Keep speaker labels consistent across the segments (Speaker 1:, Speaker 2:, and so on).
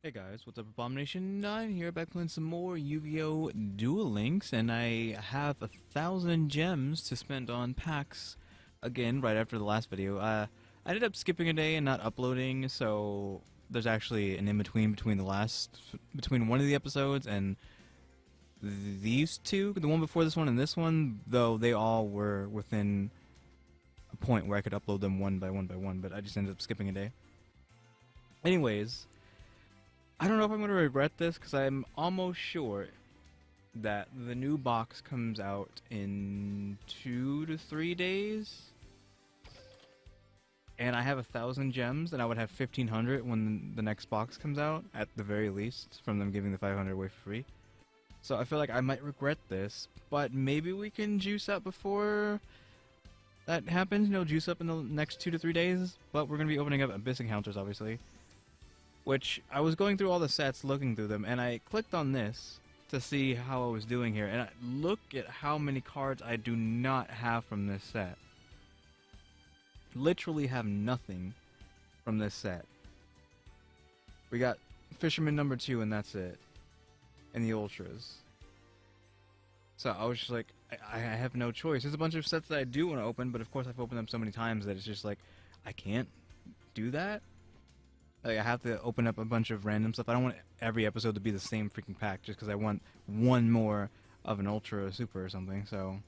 Speaker 1: Hey guys, what's up, Abomination? I'm here back playing some more Yu-Gi-Oh! Duel Links, and I have 1,000 gems to spend on packs again right after the last video. I ended up skipping a day and not uploading, so there's actually an in-between between one of the episodes and these two, the one before this one and this one, though they all were within a point where I could upload them one by one, but I just ended up skipping a day. Anyways, I don't know if I'm going to regret this, because I'm almost sure that the new box comes out in 2 to 3 days. And I have 1,000 gems, and I would have 1,500 when the next box comes out, at the very least, from them giving the 500 away for free. So I feel like I might regret this, but maybe we can juice up before that happens. You know, juice up in the next 2 to 3 days. But we're going to be opening up Abyss Encounters, obviously. Which, I was going through all the sets, looking through them, and I clicked on this to see how I was doing here, and look at how many cards I do not have from this set. Literally have nothing from this set. We got Fisherman number 2, and that's it. And the Ultras. So I was just like, I have no choice. There's a bunch of sets that I do want to open, but of course I've opened them so many times that it's just like, I can't do that. Like, I have to open up a bunch of random stuff. I don't want every episode to be the same freaking pack just because I want one more of an Ultra or Super or something, so...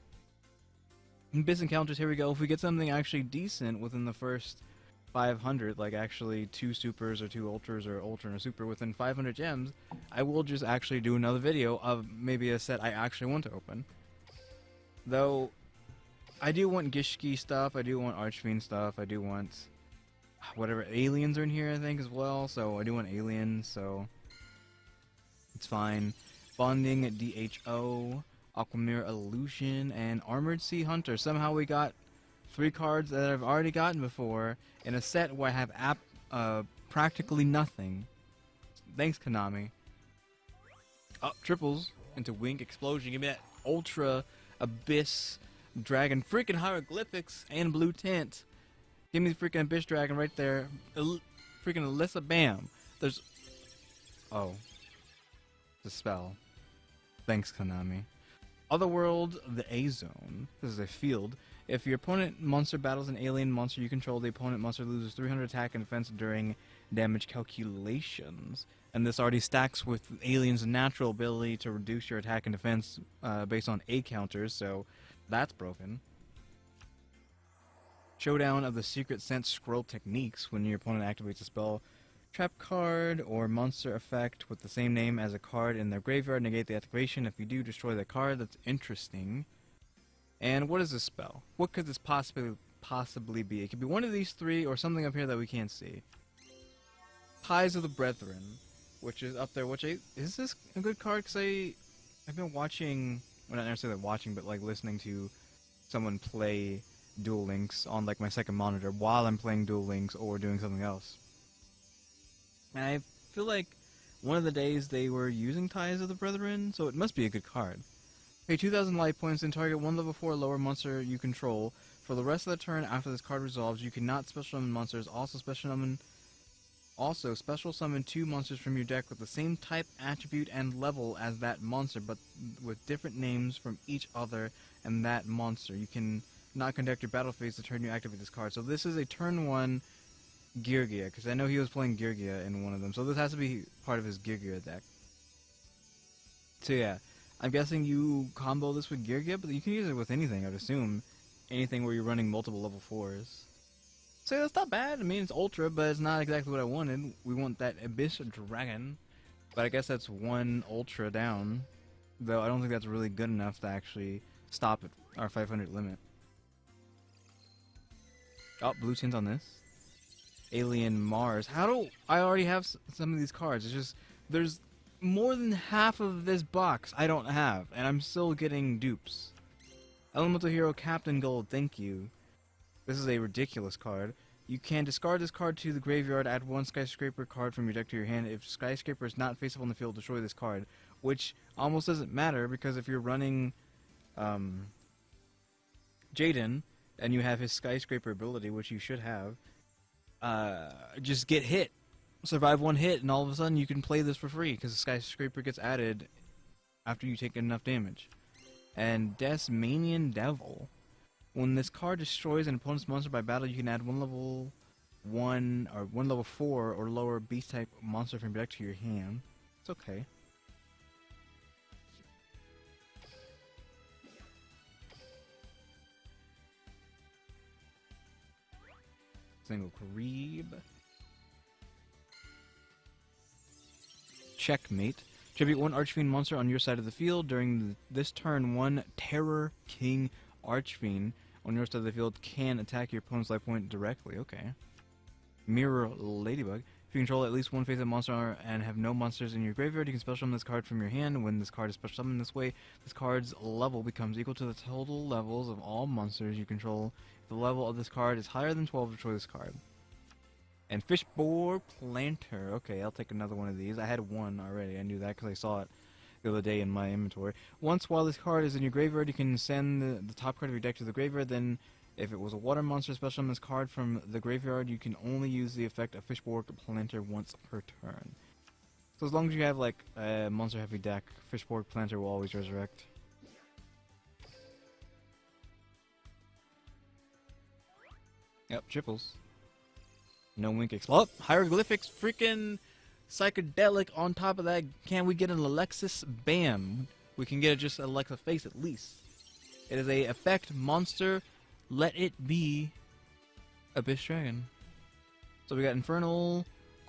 Speaker 1: Abyss Encounters, here we go. If we get something actually decent within the first 500, like actually 2 Supers or 2 Ultras or Ultra and a Super within 500 gems, I will just actually do another video of maybe a set I actually want to open. Though, I do want Gishki stuff, I do want Archfiend stuff, I do want... whatever, aliens are in here, I think, as well, so I do want aliens, so it's fine. Bonding, DHO, Aquamirror Illusion, and Armored Sea Hunter. Somehow we got 3 cards that I've already gotten before in a set where I have practically nothing. Thanks, Konami. Oh, triples into Wing Explosion. Give me that Ultra Abyss Dragon. Freaking hieroglyphics and blue tint. Give me the freaking Abyss Dragon right there. Freaking Alyssa, bam. There's... oh. It's a spell. Thanks, Konami. Otherworld, the A-Zone. This is a field. If your opponent monster battles an alien monster you control, the opponent monster loses 300 attack and defense during damage calculations. And this already stacks with alien's natural ability to reduce your attack and defense based on A counters, so that's broken. Showdown of the Secret Sense Scroll Techniques. When your opponent activates a spell, trap card, or monster effect with the same name as a card in their graveyard, negate the activation. If you do, destroy the card. That's interesting. And what is this spell? What could this possibly be? It could be one of these 3 or something up here that we can't see. Ties of the Brethren, which is up there. Which is this a good card? Because I've been watching, well, not necessarily watching, but like listening to someone play Duel Links on like my second monitor while I'm playing Duel Links or doing something else. And I feel like one of the days they were using Ties of the Brethren, so it must be a good card. Pay 2,000 life points and target 1 level 4 lower monster you control. For the rest of the turn after this card resolves, you cannot special summon monsters. Also special summon 2 monsters from your deck with the same type, attribute, and level as that monster, but with different names from each other and that monster. You can not conduct your battle phase the turn you activate this card. So this is a turn 1 Girgia, because I know he was playing Girgia in one of them. So this has to be part of his Girgia deck. So yeah, I'm guessing you combo this with Girgia, but you can use it with anything, I'd assume. Anything where you're running multiple level 4s. So that's not bad. I mean, it's Ultra, but it's not exactly what I wanted. We want that Abyss Dragon. But I guess that's 1 Ultra down. Though I don't think that's really good enough to actually stop at our 500 limit. Oh, blue tint on this. Alien Mars. How do I already have some of these cards? It's just, there's more than half of this box I don't have, and I'm still getting dupes. Elemental Hero Captain Gold, thank you. This is a ridiculous card. You can discard this card to the graveyard, add 1 Skyscraper card from your deck to your hand. If Skyscraper is not face up on the field, destroy this card. Which almost doesn't matter, because if you're running Jaden, and you have his Skyscraper ability, which you should have, just get hit. survive one hit, and all of a sudden you can play this for free because the Skyscraper gets added after you take enough damage. And Desmanian Devil. When this card destroys an opponent's monster by battle, you can add one level 1 or one level 4 or lower beast type monster from your deck to your hand. It's okay. Single Kareeb. Checkmate. Tribute one Archfiend monster on your side of the field. During this turn, one Terror King Archfiend on your side of the field can attack your opponent's life point directly. Okay. Mirror Ladybug. If you control at least one face-up monster and have no monsters in your graveyard, you can special summon this card from your hand. When this card is special summoned this way, this card's level becomes equal to the total levels of all monsters you control. If the level of this card is higher than 12, destroy this card. And Fishboard Planter. Okay, I'll take another one of these. I had one already. I knew that because I saw it the other day in my inventory. Once while this card is in your graveyard, you can send the top card of your deck to the graveyard. Then, if it was a water monster special summon this card from the graveyard, you can only use the effect of Fishboard Planter once per turn. So as long as you have like a monster heavy deck, Fishboard Planter will always resurrect. Yep, triples. No wink explode. Hieroglyphics, freaking psychedelic on top of that. Can we get an Alexis? Bam. We can get just Alexa face at least. It is a effect monster. Let it be Abyss Dragon. So we got Infernal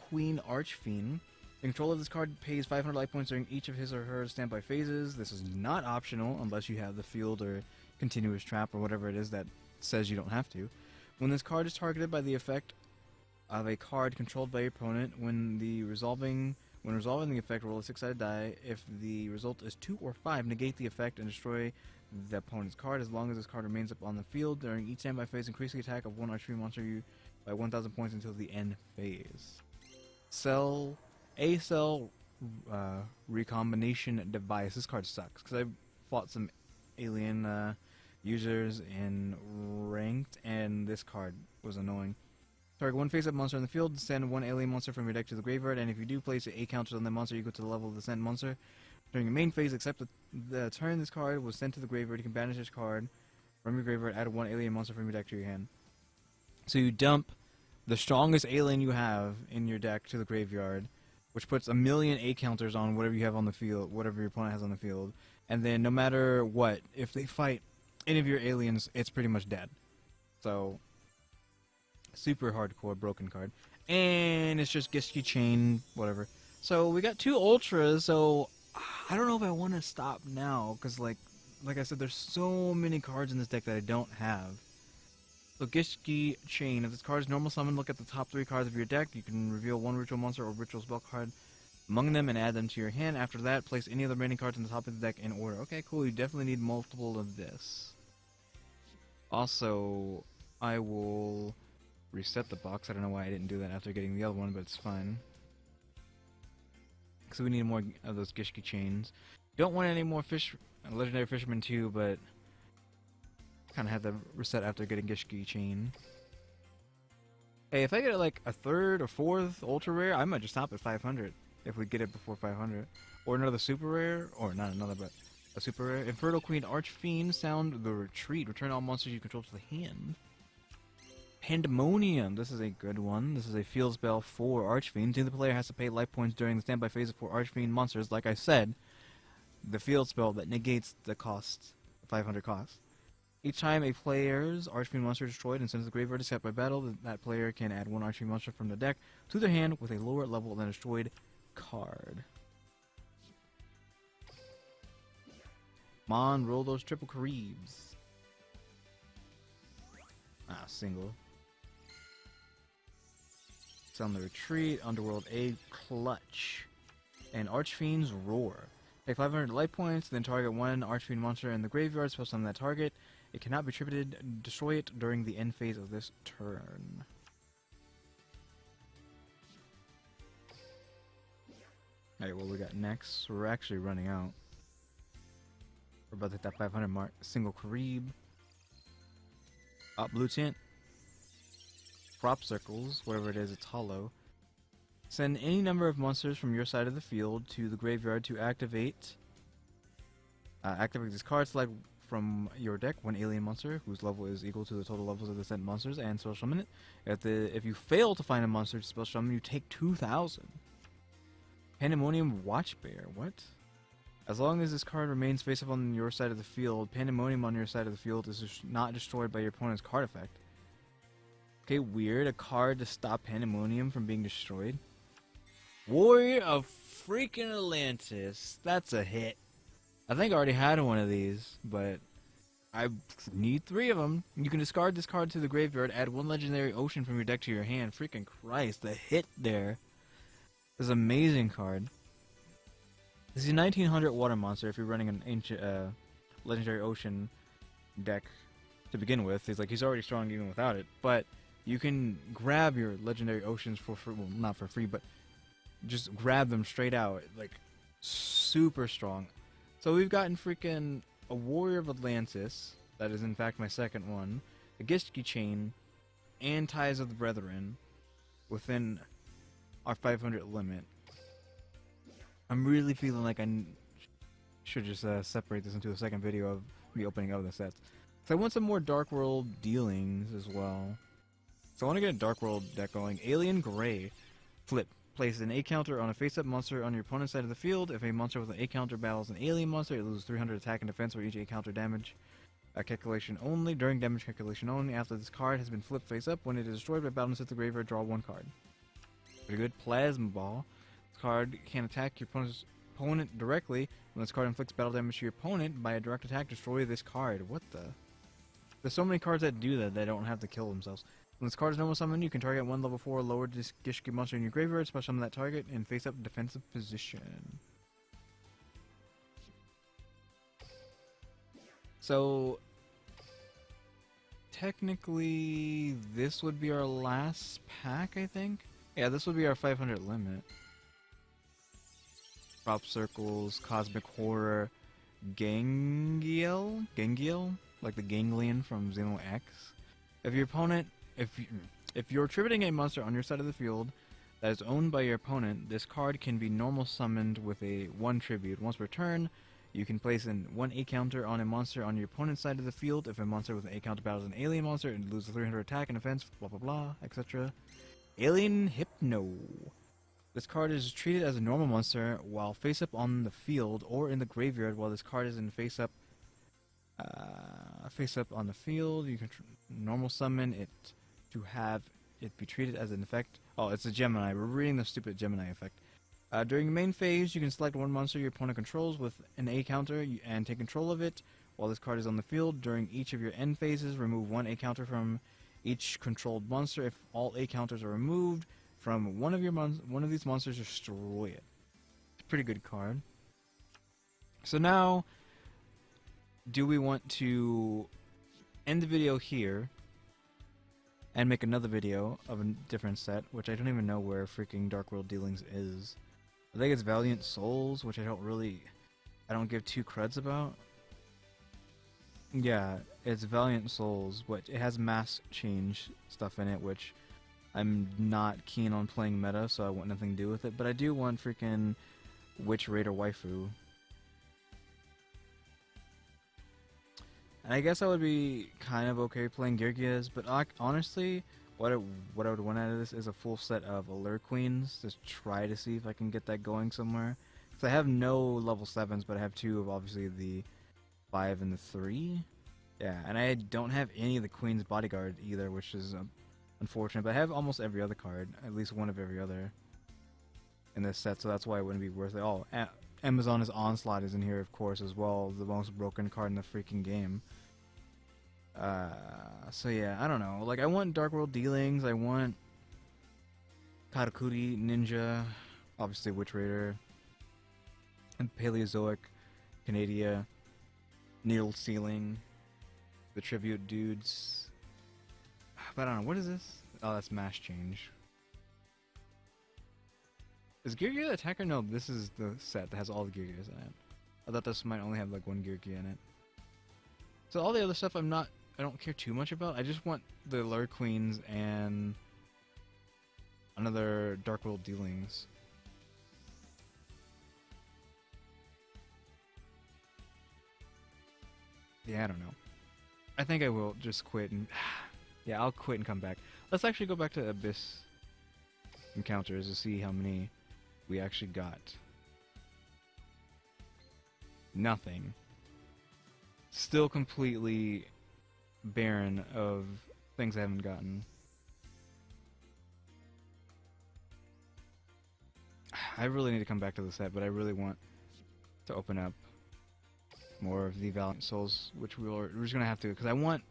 Speaker 1: Queen Archfiend. The controller of this card pays 500 life points during each of his or her standby phases. This is not optional unless you have the field or continuous trap or whatever it is that says you don't have to. When this card is targeted by the effect of a card controlled by your opponent, when resolving the effect, roll a 6-sided die. If the result is 2 or 5, negate the effect and destroy the opponent's card. As long as this card remains up on the field during each standby phase, increase the attack of one Archfiend monster by 1,000 points until the end phase. Cell recombination device. This card sucks because I fought some alien users in ranked, and this card was annoying. Target one face-up monster in the field, send one alien monster from your deck to the graveyard, and if you do place 8 counters on the monster equal to the level of the sent monster during your main phase, except the turn this card was sent to the graveyard, you can banish this card from your graveyard, add one alien monster from your deck to your hand. So you dump the strongest alien you have in your deck to the graveyard, which puts 1,000,000 8 counters on whatever you have on the field, whatever your opponent has on the field, and then no matter what, if they fight any of your aliens, it's pretty much dead. So super hardcore broken card. And it's just Gishki Chain, whatever. So we got 2 Ultras, so I don't know if I want to stop now, because like I said, there's so many cards in this deck that I don't have. So Gishki Chain, if this card is normal summon, look at the top 3 cards of your deck. You can reveal one ritual monster or ritual spell card among them and add them to your hand. After that, place any of the remaining cards in the top of the deck in order. Okay, cool, you definitely need multiple of this. Also, I will reset the box. I don't know why I didn't do that after getting the other one, but it's fine. So we need more of those Gishki Chains. Don't want any more Legendary Fisherman 2, but kind of had to reset after getting Gishki Chain. Hey, if I get like a 3rd or 4th Ultra Rare, I might just stop at 500 if we get it before 500. Or another Super Rare, or not another, but a Super Rare. Infernal Queen Archfiend, sound the retreat. Return all monsters you control to the hand. Pandemonium. This is a good one. This is a field spell for Archfiend. The player has to pay life points during the standby phase for Archfiend monsters. Like I said, the field spell that negates the cost, 500 cost. Each time a player's Archfiend monster is destroyed and sent to the graveyard except by battle, that player can add one Archfiend monster from the deck to their hand with a lower level than a destroyed card. Come on, roll those triple Kareebs. Ah, single. On the retreat, Underworld A Clutch, and Archfiend's Roar. Take 500 life points, then target one Archfiend monster in the graveyard, special summon that target. It cannot be tributed. Destroy it during the end phase of this turn. Alright, what we got next? We're actually running out. We're about to hit that 500 mark. Single Kareeb. Blue tint. Crop circles, whatever it is, it's hollow. Send any number of monsters from your side of the field to the graveyard to activate. Activate this card. Select from your deck one alien monster whose level is equal to the total levels of the sent monsters and special summon it. If you fail to find a monster to special summon, you take 2,000. Pandemonium Watchbear. What? As long as this card remains face up on your side of the field, Pandemonium on your side of the field is not destroyed by your opponent's card effect. Okay, weird. A card to stop Pandemonium from being destroyed. Warrior of freaking Atlantis. That's a hit. I think I already had one of these, but I need 3 of them. You can discard this card to the graveyard, add 1 legendary ocean from your deck to your hand. Freaking Christ, the hit there. This is an amazing card. This is a 1900 water monster if you're running an ancient legendary ocean deck to begin with. He's already strong even without it, but you can grab your legendary oceans for free. Well, not for free, but just grab them straight out. Like, super strong. So we've gotten freaking a Warrior of Atlantis, that is in fact my second one, a Gishki Chain, and Ties of the Brethren within our 500 limit. I'm really feeling like I should just separate this into a second video of me opening up the sets. So I want some more Dark World dealings as well. So I want to get a Dark World deck going. Alien Gray. Flip. Place an A counter on a face-up monster on your opponent's side of the field. If a monster with an A counter battles an alien monster, it loses 300 attack and defense for each A counter damage. Calculation only. During damage calculation only. After this card has been flipped face-up, when it is destroyed by battle at the graveyard, draw 1 card. Pretty good. Plasma Ball. This card can attack your opponent directly. When this card inflicts battle damage to your opponent by a direct attack, destroy this card. What the? There's so many cards that do that they don't have to kill themselves. When this card is normal summon, you can target 1 level 4 lower Gishki monster in your graveyard, special summon that target, and face up defensive position. So, technically, this would be our last pack, I think? Yeah, this would be our 500 limit. Prop Circles, Cosmic Horror, Gangiel? Like the Ganglion from Xeno X. If your opponent... If you're tributing a monster on your side of the field that is owned by your opponent, this card can be normal summoned with a 1 tribute. Once per turn, you can place an 1 A counter on a monster on your opponent's side of the field. If a monster with an A counter battles an alien monster, it loses 300 attack and defense, blah blah blah, etc. Alien Hypno. This card is treated as a normal monster while face up on the field or in the graveyard. While this card is in face up on the field, you can normal summon it to have it be treated as an effect. Oh, it's a Gemini. We're reading the stupid Gemini effect. During the main phase, you can select 1 monster your opponent controls with an A counter and take control of it while this card is on the field. During each of your end phases, remove 1 A counter from each controlled monster. If all A counters are removed from one of these monsters, destroy it. It's a pretty good card. So now, do we want to end the video here and make another video of a different set, which I don't even know where freaking Dark World Dealings is. I think it's Valiant Souls, which I don't give 2 cruds about. Yeah, it's Valiant Souls, but it has mass change stuff in it, which I'm not keen on playing meta, so I want nothing to do with it. But I do want freaking Witch Raider Waifu. And I guess I would be kind of okay playing Geargias, but honestly, what I would want out of this is a full set of Allure Queens, to try to see if I can get that going somewhere. Because I have no level 7s, but I have 2 of obviously the 5 and the 3. Yeah, and I don't have any of the Queen's Bodyguard either, which is unfortunate, but I have almost every other card, at least one of every other in this set, so that's why it wouldn't be worth it. Oh, Amazon's Onslaught is in here, of course, as well, the most broken card in the freaking game. So yeah, I don't know. Like, I want Dark World Dealings, I want Karakuri, Ninja, obviously Witch Raider, and Paleozoic, Canadia, Needle Ceiling, the Tribute Dudes. But I don't know, what is this? Oh, that's Mass Change. Is Geargia the attacker? No, this is the set that has all the Geargias in it. I thought this might only have like 1 Geargia in it. So all the other stuff I don't care too much about. I just want the Allure Queens and Another Dark World Dealings. Yeah, I don't know. I think I will just quit and yeah, I'll quit and come back. Let's actually go back to Abyss encounters to see how many we actually got. Nothing. Still completely barren of things I haven't gotten. I really need to come back to the set, but I really want to open up more of the Valiant Souls, which we're just gonna have to, because I want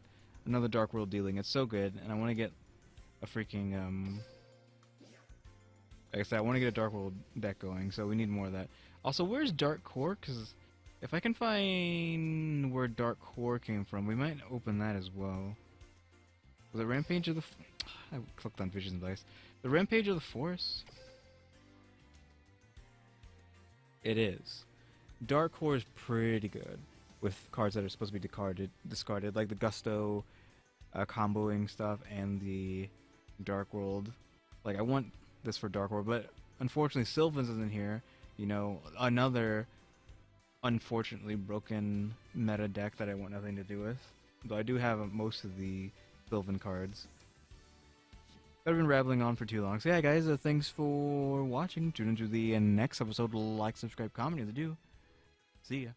Speaker 1: another Dark World Dealing. It's so good, and I want to get a freaking like I said, I want to get a Dark World deck going, so we need more of that. Also, where's Dark Core? Because if I can find where Dark Core came from, we might open that as well. Was it Rampage of the... I clicked on Visions Dice. The Rampage of the Forest? It is. Dark Core is pretty good with cards that are supposed to be discarded, like the Gusto comboing stuff and the Dark World. Like, I want this for Dark World, but unfortunately Sylvan's isn't here. You know, another unfortunately broken meta deck that I want nothing to do with. Though I do have most of the Sylvan cards. I've been rambling on for too long. So yeah, guys, thanks for watching. Tune into the next episode. Like, subscribe, comment if you do. See ya.